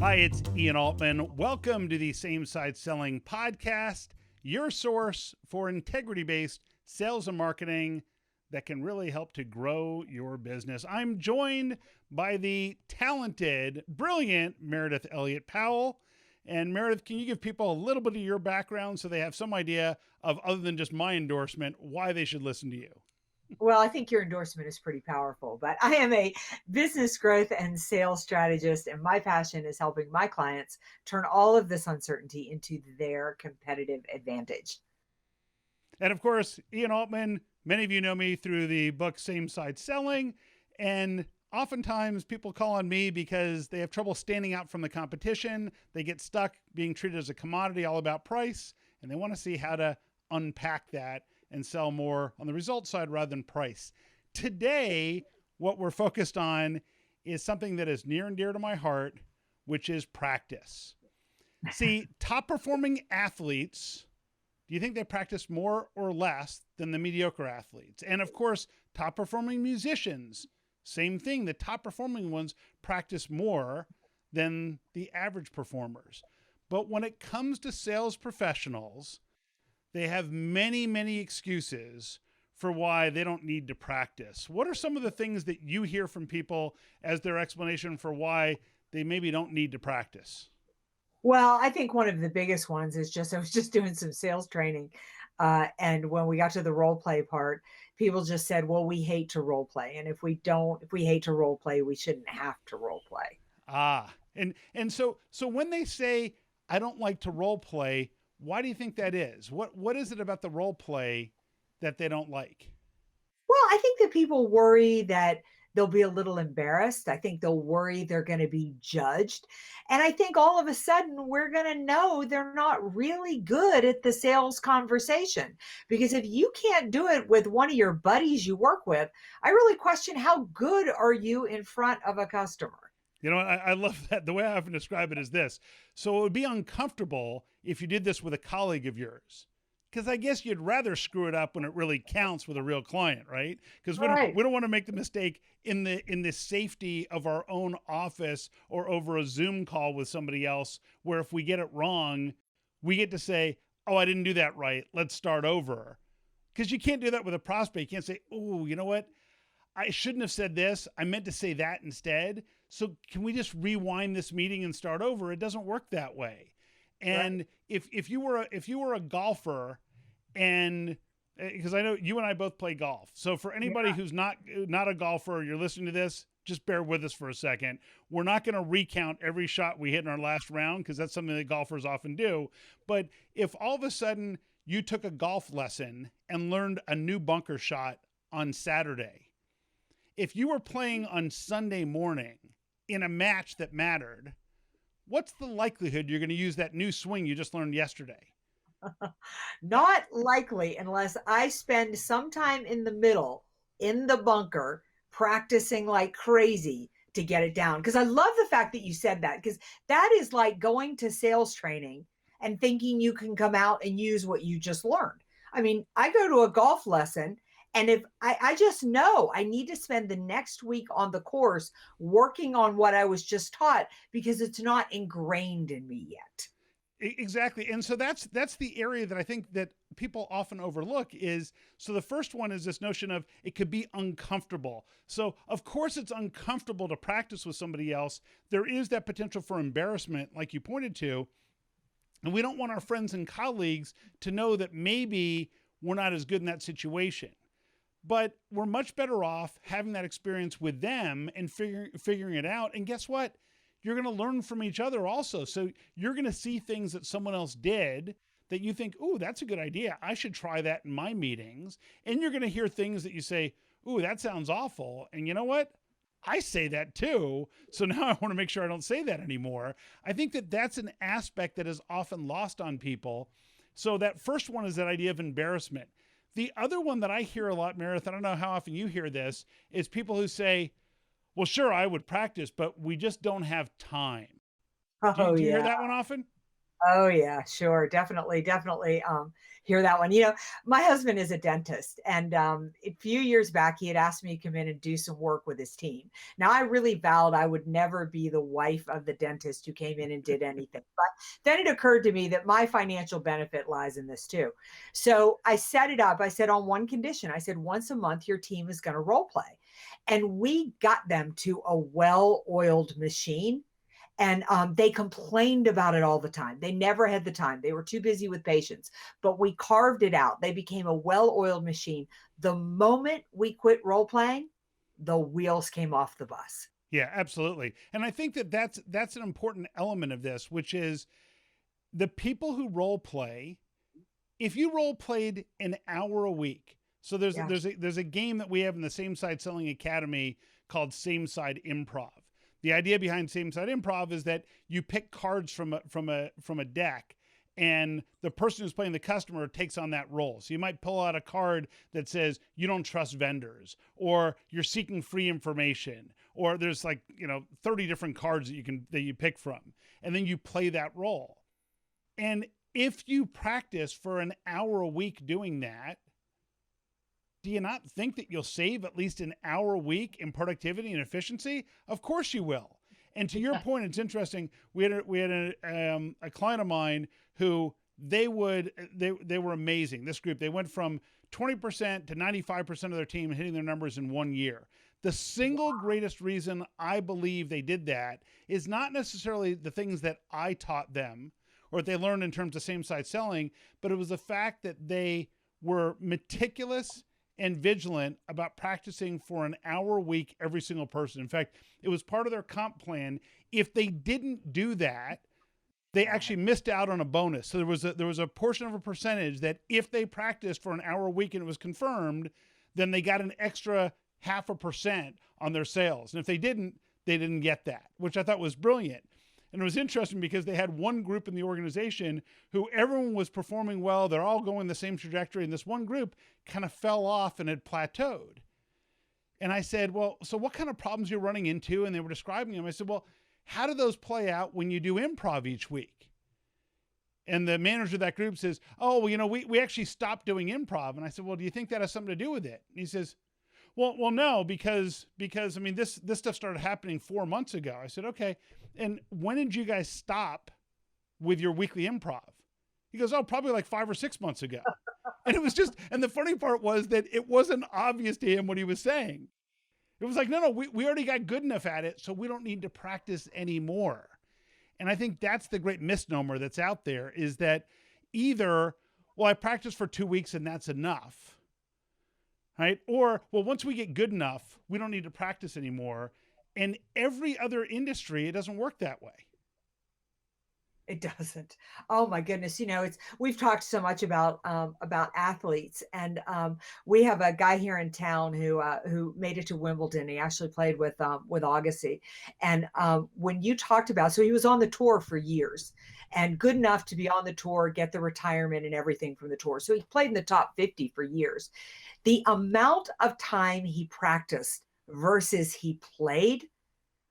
Hi, it's Ian Altman. Welcome to the Same Side Selling Podcast, your source for integrity-based sales and marketing that can really help to grow your business. I'm joined by the talented, brilliant Meredith Elliott Powell. And Meredith, can you give people a little bit of your background so they have some idea of, other than just my endorsement, why they should listen to you? Well, I think your endorsement is pretty powerful, but I am a business growth and sales strategist, and my passion is helping my clients turn all of this uncertainty into their competitive advantage. And of course, Ian Altman, many of you know me through the book Same Side Selling. And oftentimes people call on me because they have trouble standing out from the competition. They get stuck being treated as a commodity, all about price, and they want to see how to unpack that and sell more on the result side rather than price. Today, what we're focused on is something that is near and dear to my heart, which is practice. See, top performing athletes, do you think they practice more or less than the mediocre athletes? And of course, top performing musicians, same thing. The top performing ones practice more than the average performers. But when it comes to sales professionals, they have many, many excuses for why they don't need to practice. What are some of the things that you hear from people as their explanation for why they maybe don't need to practice? Well, I think one of the biggest ones is I was just doing some sales training. And when we got to the role play part, people just said, well, we hate to role play. And if we hate to role play, we shouldn't have to role play. So when they say, I don't like to role play, why do you think that is? What is it about the role play that they don't like? Well, I think that people worry that they'll be a little embarrassed. I think they'll worry they're going to be judged. And I think all of a sudden we're going to know they're not really good at the sales conversation. Because if you can't do it with one of your buddies you work with, I really question how good are you in front of a customer? You know, I love that. The way I often describe it is this. So it would be uncomfortable if you did this with a colleague of yours. Because I guess you'd rather screw it up when it really counts with a real client, right? Because Right. we don't want to make the mistake in the safety of our own office or over a Zoom call with somebody else, where if we get it wrong, we get to say, "Oh, I didn't do that right. Let's start over." Because you can't do that with a prospect. You can't say, "Oh, you know what? I shouldn't have said this. I meant to say that instead. So can we just rewind this meeting and start over?" It doesn't work that way. And Right. if you were a golfer, and because I know you and I both play golf, so for anybody Yeah. who's not a golfer, you're listening to this, just bear with us for a second. We're not going to recount every shot we hit in our last round because that's something that golfers often do. But if all of a sudden you took a golf lesson and learned a new bunker shot on Saturday, if you were playing on Sunday morning in a match that mattered, what's the likelihood you're going to use that new swing you just learned yesterday? Not likely unless I spend some time in the middle in the bunker practicing like crazy to get it down. Because I love the fact that you said that, because that is like going to sales training and thinking you can come out and use what you just learned. I mean, I go to a golf lesson, and if I just know I need to spend the next week on the course working on what I was just taught because it's not ingrained in me yet. Exactly. And so that's the area that I think that people often overlook is, so the first one is this notion of it could be uncomfortable. So of course it's uncomfortable to practice with somebody else. There is that potential for embarrassment, like you pointed to, and we don't want our friends and colleagues to know that maybe we're not as good in that situation. But we're much better off having that experience with them and figuring it out. And guess what? You're going to learn from each other also. So you're going to see things that someone else did that you think, "Ooh, that's a good idea. I should try that in my meetings." And you're going to hear things that you say, "Ooh, that sounds awful." And you know what? I say that too. So now I want to make sure I don't say that anymore. I think that that's an aspect that is often lost on people. So that first one is that idea of embarrassment. The other one that I hear a lot, Meredith, I don't know how often you hear this, is people who say, "Well, sure, I would practice, but we just don't have time." Do Oh, you hear yeah. that one often? Oh yeah, sure. Definitely, definitely hear that one. My husband is a dentist, and a few years back he had asked me to come in and do some work with his team. Now I really vowed I would never be the wife of the dentist who came in and did anything. But then it occurred to me that my financial benefit lies in this too. So I set it up. I said on one condition. I said once a month your team is going to role play. And we got them to a well-oiled machine, and they complained about it all the time. They never had the time. They were too busy with patients. But we carved it out. They became a well-oiled machine. The moment we quit role playing, the wheels came off the bus. Yeah, absolutely. And I think that that's an important element of this, which is the people who role play. If you role played an hour a week, so Yeah. there's a game that we have in the Same Side Selling Academy called Same Side Improv. The idea behind Same Side Improv is that you pick cards from a deck, and the person who's playing the customer takes on that role. So you might pull out a card that says you don't trust vendors, or you're seeking free information, or there's like 30 different cards that you pick from, and then you play that role. And if you practice for an hour a week doing that, do you not think that you'll save at least an hour a week in productivity and efficiency? Of course you will. And to your point, it's interesting. We had a client of mine who they were amazing. This group, they went from 20% to 95% of their team hitting their numbers in 1 year. The single greatest reason I believe they did that is not necessarily the things that I taught them or what they learned in terms of same side selling, but it was the fact that they were meticulous and vigilant about practicing for an hour a week every single person. In fact, it was part of their comp plan. If they didn't do that, they actually missed out on a bonus. So there was a portion of a percentage that if they practiced for an hour a week and it was confirmed, then they got an extra 0.5% on their sales. And if they didn't get that, which I thought was brilliant. And it was interesting because they had one group in the organization who everyone was performing well. They're all going the same trajectory. And this one group kind of fell off and had plateaued. And I said, well, so what kind of problems you're running into? And they were describing them. I said, well, how do those play out when you do improv each week? And the manager of that group says, oh, well, we actually stopped doing improv. And I said, well, do you think that has something to do with it? And he says, well, no, because I mean, this stuff started happening 4 months ago. I said, okay. And when did you guys stop with your weekly improv? He goes, oh, probably like 5 or 6 months ago. And it was and the funny part was that it wasn't obvious to him what he was saying. It was like, no, we already got good enough at it, so we don't need to practice anymore. And I think that's the great misnomer that's out there, is that either, well, I practiced for 2 weeks and that's enough, right? Or, well, once we get good enough, we don't need to practice anymore. And every other industry, it doesn't work that way. It doesn't. Oh my goodness. We've talked so much about athletes, and we have a guy here in town who made it to Wimbledon. He actually played with Agassi. And when you talked about, so he was on the tour for years and good enough to be on the tour, get the retirement and everything from the tour. So he played in the top 50 for years. The amount of time he practiced versus he played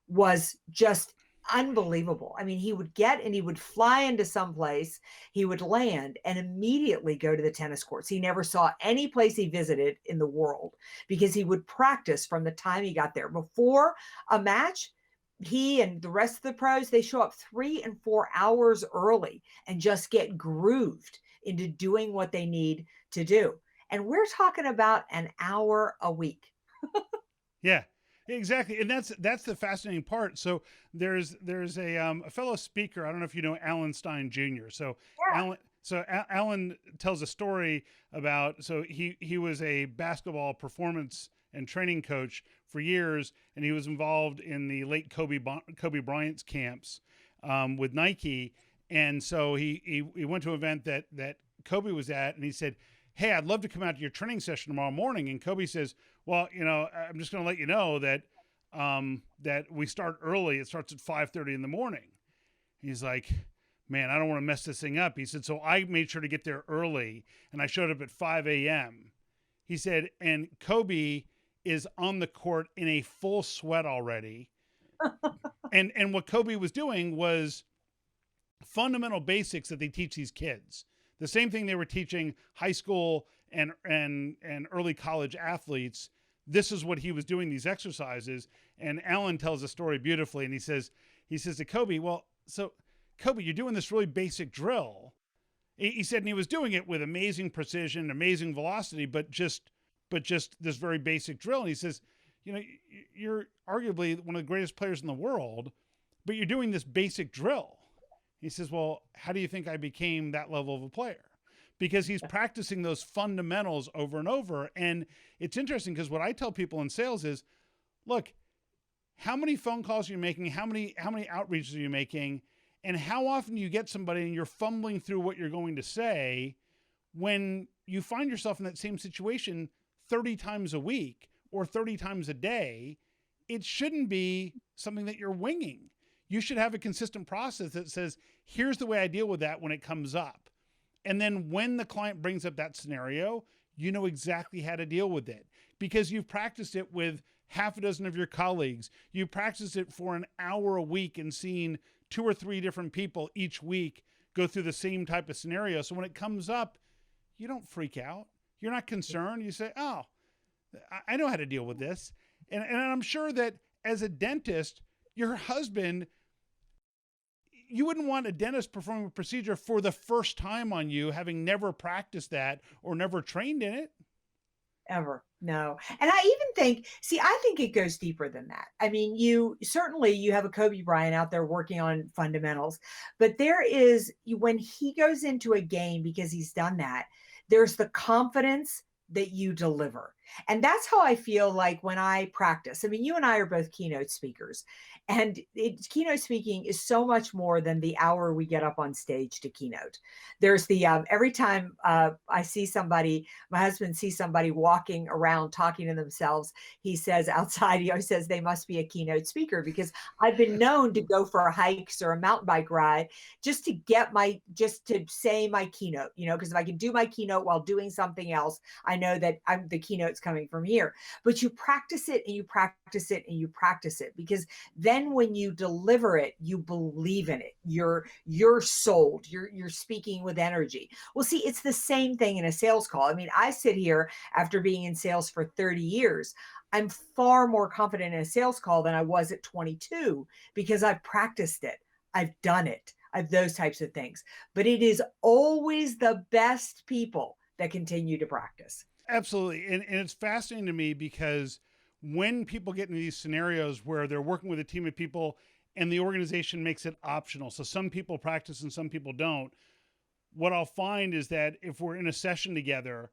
was just unbelievable. I mean, he would get and he would fly into some place, he would land and immediately go to the tennis courts. He never saw any place he visited in the world because he would practice from the time he got there. Before a match, he and the rest of the pros, they show up 3 and 4 hours early and just get grooved into doing what they need to do. And we're talking about an hour a week. Yeah, exactly. And that's the fascinating part. So there's a fellow speaker. I don't know if you know Alan Stein Jr. Yeah. Alan tells a story about, so he was a basketball performance and training coach for years, and he was involved in the late Kobe Bryant's camps with Nike. And so he went to an event that Kobe was at, and he said, hey, I'd love to come out to your training session tomorrow morning. And Kobe says, well, I'm just going to let you know that that we start early. It starts at 5:30 in the morning. He's like, man, I don't want to mess this thing up. He said, so I made sure to get there early, and I showed up at 5 a.m. He said, and Kobe is on the court in a full sweat already. and what Kobe was doing was fundamental basics that they teach these kids. The same thing they were teaching high school and early college athletes. This is what he was doing, these exercises. And Alan tells a story beautifully, and he says to Kobe, well, so Kobe, you're doing this really basic drill. He said, and he was doing it with amazing precision, amazing velocity, but just this very basic drill. And he says, you know, you're arguably one of the greatest players in the world, but you're doing this basic drill. He says, well, how do you think I became that level of a player? Because he's practicing those fundamentals over and over. And it's interesting because what I tell people in sales is, look, how many phone calls are you making? How many outreaches are you making? And how often you get somebody and you're fumbling through what you're going to say when you find yourself in that same situation 30 times a week or 30 times a day. It shouldn't be something that you're winging. You should have a consistent process that says, here's the way I deal with that when it comes up. And then when the client brings up that scenario, you know exactly how to deal with it because you've practiced it with half a dozen of your colleagues. You practiced it for an hour a week and seen 2 or 3 different people each week go through the same type of scenario. So when it comes up, you don't freak out. You're not concerned. You say, oh, I know how to deal with this. And I'm sure that as a dentist, your husband, you wouldn't want a dentist performing a procedure for the first time on you, having never practiced that or never trained in it. Ever. No. And I even think, I think it goes deeper than that. I mean, you have a Kobe Bryant out there working on fundamentals, but there is, when he goes into a game because he's done that, there's the confidence that you deliver. And that's how I feel like when I practice. I mean, you and I are both keynote speakers, and keynote speaking is so much more than the hour we get up on stage to keynote. There's the, every time I see somebody, my husband sees somebody walking around talking to themselves, he says outside, he always says they must be a keynote speaker, because I've been known to go for hikes or a mountain bike ride just to say my keynote, because if I can do my keynote while doing something else, I know that the keynote's coming from here. But you practice it and you practice it and you practice it, because then when you deliver it, you believe in it. You're sold. You're speaking with energy. Well, see, it's the same thing in a sales call. I mean, I sit here after being in sales for 30 years. I'm far more confident in a sales call than I was at 22 because I've practiced it. I've done it. I've those types of things. But it is always the best people that continue to practice. Absolutely. And it's fascinating to me because when people get into these scenarios where they're working with a team of people and the organization makes it optional, so some people practice and some people don't, what I'll find is that if we're in a session together,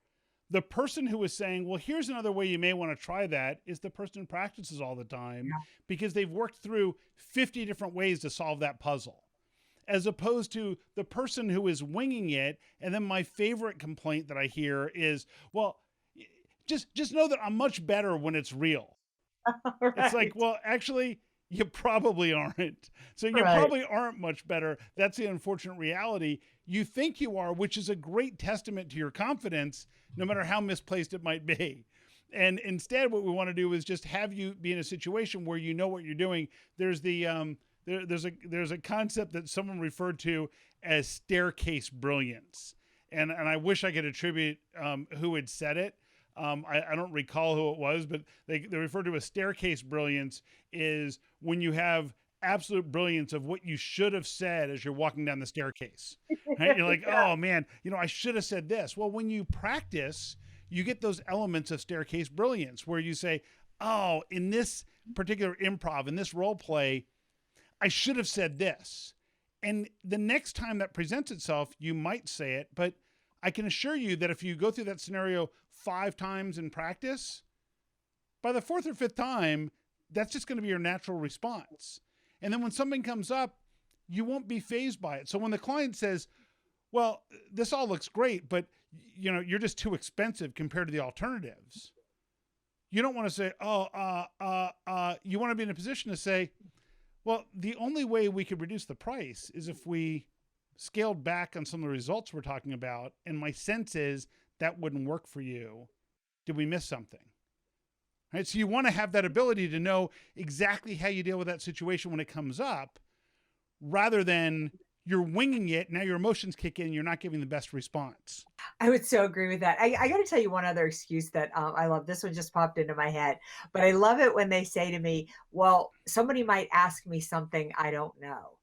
the person who is saying, well, here's another way you may want to try that, is the person who practices all the time, because they've worked through 50 different ways to solve that puzzle, as opposed to the person who is winging it. And then my favorite complaint that I hear is, well, just know that I'm much better when it's real. Right. It's like, well, actually, you probably aren't. So you Right. probably aren't much better. That's the unfortunate reality. You think you are, which is a great testament to your confidence, no matter how misplaced it might be. And instead, what we want to do is just have you be in a situation where you know what you're doing. There's the there's a concept that someone referred to as staircase brilliance, and I wish I could attribute who had said it. I don't recall who it was, but they refer to as staircase brilliance is when you have absolute brilliance of what you should have said as you're walking down the staircase. Right? You're like, oh man, I should have said this. Well, when you practice, you get those elements of staircase brilliance where you say, oh, in this particular improv, in this role play, I should have said this. And the next time that presents itself, you might say it, but I can assure you that if you go through that scenario 5 times in practice, by the 4th or 5th time, that's just going to be your natural response. And then when something comes up, you won't be fazed by it. So when the client says, well, this all looks great, but you're just too expensive compared to the alternatives, you don't want to say, you want to be in a position to say, well, the only way we could reduce the price is if we scaled back on some of the results we're talking about. And my sense is that wouldn't work for you. Did we miss something? Right? So you want to have that ability to know exactly how you deal with that situation when it comes up, rather than you're winging it. Now your emotions kick in. You're not giving the best response. I would so agree with that. I got to tell you one other excuse that I love. This one just popped into my head, but I love it when they say to me, well, somebody might ask me something I don't know.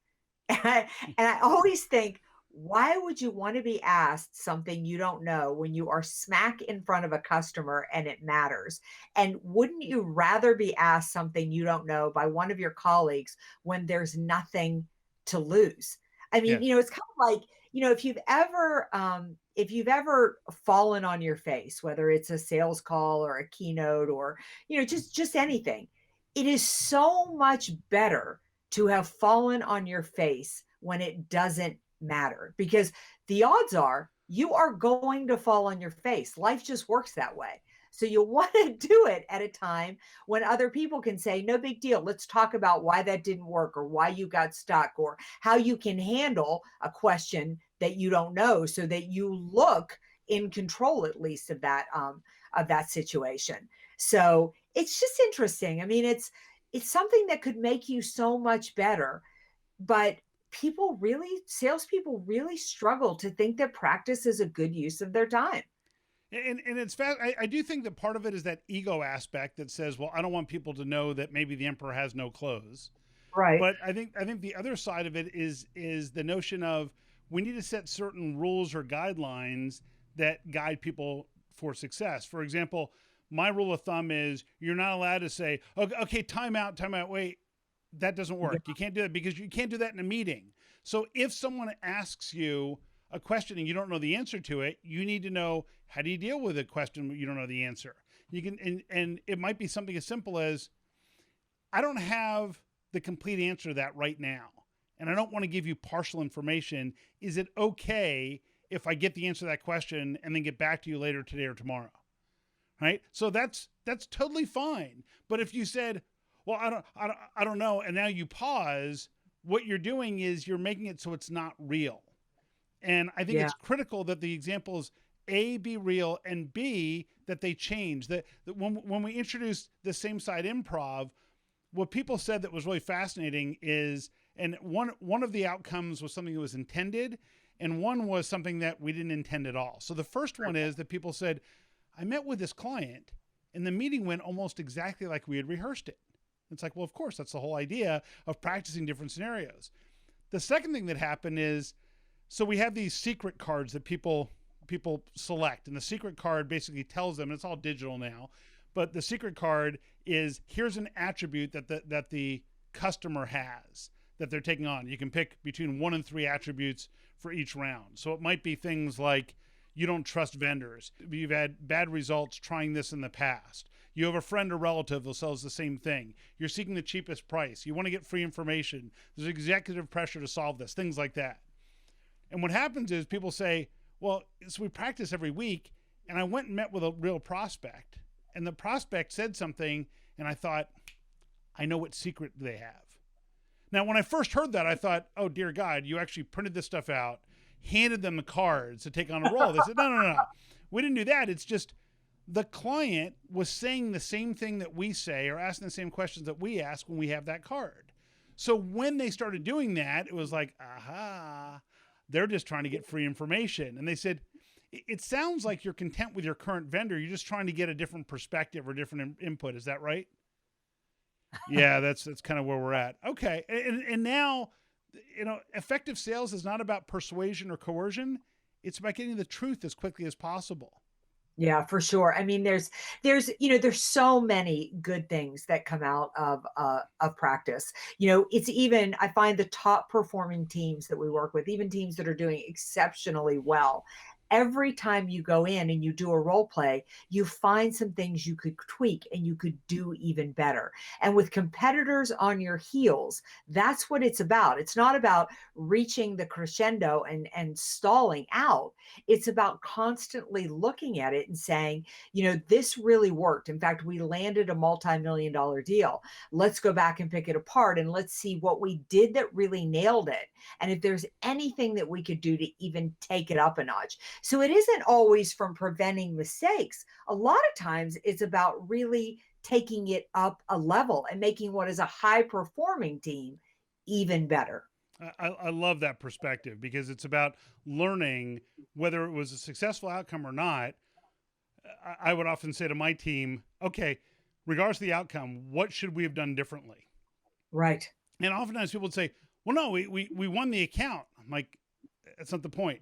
And I always think, why would you want to be asked something you don't know when you are smack in front of a customer and it matters? And wouldn't you rather be asked something you don't know by one of your colleagues when there's nothing to lose? I mean, Yes. it's kind of like, if you've ever fallen on your face, whether it's a sales call or a keynote or, just anything, it is so much better to have fallen on your face when it doesn't matter, because the odds are you are going to fall on your face. Life just works that way. So you want to do it at a time when other people can say, no big deal. Let's talk about why that didn't work, or why you got stuck, or how you can handle a question that you don't know, so that you look in control at least of that situation. So it's just interesting. I mean, it's something that could make you so much better, but salespeople really struggle to think that practice is a good use of their time. And it's fast. I do think that part of it is that ego aspect that says, well, I don't want people to know that maybe the emperor has no clothes. Right. But I think the other side of it is the notion of we need to set certain rules or guidelines that guide people for success. For example, my rule of thumb is you're not allowed to say, okay, time out, wait, that doesn't Yeah. work. You can't do that because you can't do that in a meeting. So if someone asks you a question and you don't know the answer to it, you need to know, how do you deal with a question when you don't know the answer. You can and it might be something as simple as, I don't have the complete answer to that right now, and I don't want to give you partial information. Is it okay if I get the answer to that question and then get back to you later today or tomorrow? Right? So that's totally fine. But if you said, well, I don't know, and now you pause, what you're doing is you're making it so it's not real. And I think Yeah. it's critical that the examples A, be real, and B, that they change. That when we introduced the same side improv, what people said that was really fascinating is, and one of the outcomes was something that was intended, and one was something that we didn't intend at all. So the first one is that people said, I met with this client and the meeting went almost exactly like we had rehearsed it. It's like, well, of course, that's the whole idea of practicing different scenarios. The second thing that happened is, so we have these secret cards that people select, and the secret card basically tells them, and it's all digital now, but the secret card is, here's an attribute that the customer has that they're taking on. You can pick between 1 and 3 attributes for each round. So it might be things like, you don't trust vendors, you've had bad results trying this in the past, you have a friend or relative that sells the same thing, you're seeking the cheapest price, you want to get free information, there's executive pressure to solve this, things like that. And what happens is people say, well, so we practice every week, and I went and met with a real prospect, and the prospect said something, and I thought, I know what secret they have. Now, when I first heard that, I thought, oh, dear God, you actually printed this stuff out, handed them the cards to take on a role. They said, no. We didn't do that. It's just the client was saying the same thing that we say, or asking the same questions that we ask when we have that card. So when they started doing that, it was like, aha, they're just trying to get free information. And they said, it sounds like you're content with your current vendor. You're just trying to get a different perspective or different input. Is that right? Yeah, that's kind of where we're at. Okay. And now, effective sales is not about persuasion or coercion. It's about getting the truth as quickly as possible. Yeah, for sure. I mean, there's so many good things that come out of practice. It's even, I find, the top performing teams that we work with, even teams that are doing exceptionally well. Every time you go in and you do a role play, you find some things you could tweak and you could do even better. And with competitors on your heels, that's what it's about. It's not about reaching the crescendo and stalling out. It's about constantly looking at it and saying, this really worked. In fact, we landed a multi-million dollar deal. Let's go back and pick it apart and let's see what we did that really nailed it. And if there's anything that we could do to even take it up a notch. So it isn't always from preventing mistakes. A lot of times it's about really taking it up a level and making what is a high performing team even better. I love that perspective because it's about learning whether it was a successful outcome or not. I would often say to my team, okay, regardless of the outcome, what should we have done differently? Right. And oftentimes people would say, well, no, we won the account. I'm like, that's not the point.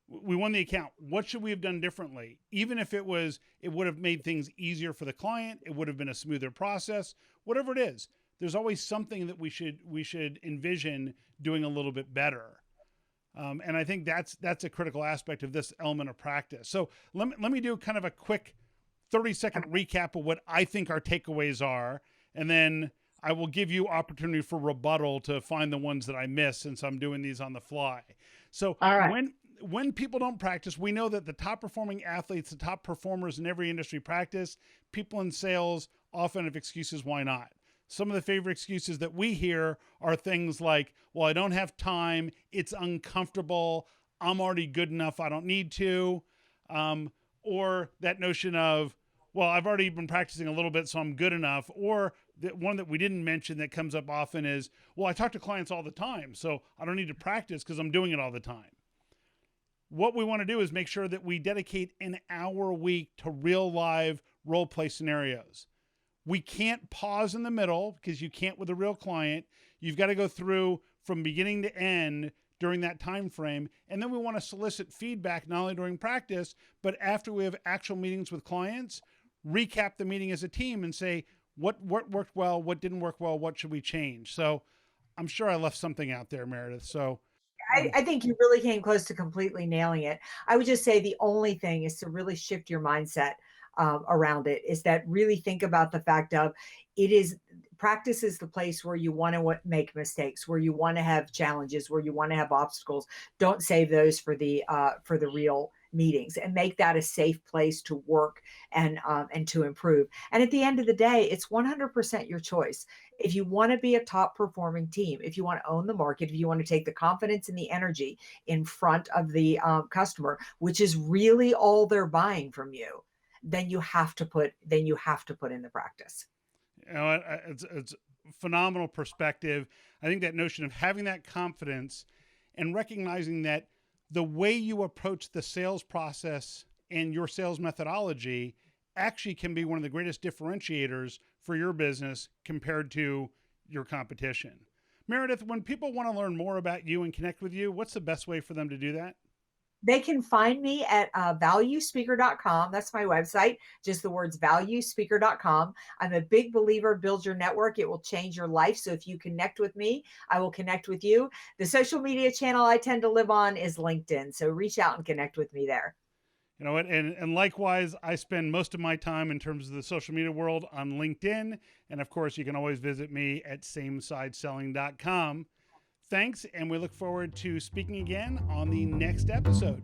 We won the account. What should we have done differently? Even if it would have made things easier for the client. It would have been a smoother process, whatever it is. There's always something that we should envision doing a little bit better. And I think that's a critical aspect of this element of practice. So let me do kind of a quick 30-second recap of what I think our takeaways are. And then I will give you opportunity for rebuttal to find the ones that I miss since I'm doing these on the fly. So All right. when people don't practice, we know that the top performing athletes, the top performers in every industry practice, people in sales often have excuses why not. Some of the favorite excuses that we hear are things like, well, I don't have time, it's uncomfortable, I'm already good enough, I don't need to. Or that notion of, well, I've already been practicing a little bit, so I'm good enough. Or the one that we didn't mention that comes up often is, well, I talk to clients all the time, so I don't need to practice because I'm doing it all the time. What we want to do is make sure that we dedicate an hour a week to real live role play scenarios. We can't pause in the middle because you can't with a real client. You've got to go through from beginning to end during that time frame. And then we want to solicit feedback not only during practice, but after we have actual meetings with clients, recap the meeting as a team and say what worked well, what didn't work well, what should we change. So I'm sure I left something out there, Meredith. So I think you really came close to completely nailing it. I would just say the only thing is to really shift your mindset around it, is that really think about the fact of it is practice is the place where you want to make mistakes, where you want to have challenges, where you want to have obstacles. Don't save those for the real meetings, and make that a safe place to work and to improve. And at the end of the day, it's 100% your choice. If you want to be a top performing team, if you want to own the market, if you want to take the confidence and the energy in front of the customer, which is really all they're buying from you, then you have to put in the practice. you know, it's phenomenal perspective. I think that notion of having that confidence and recognizing that the way you approach the sales process and your sales methodology actually can be one of the greatest differentiators for your business compared to your competition. Meredith, when people want to learn more about you and connect with you, what's the best way for them to do that? They can find me at valuespeaker.com. That's my website, just the words valuespeaker.com. I'm a big believer, build your network. It will change your life. So if you connect with me, I will connect with you. The social media channel I tend to live on is LinkedIn. So reach out and connect with me there. You know what? And likewise, I spend most of my time in terms of the social media world on LinkedIn. And of course, you can always visit me at samesideselling.com. Thanks, and we look forward to speaking again on the next episode.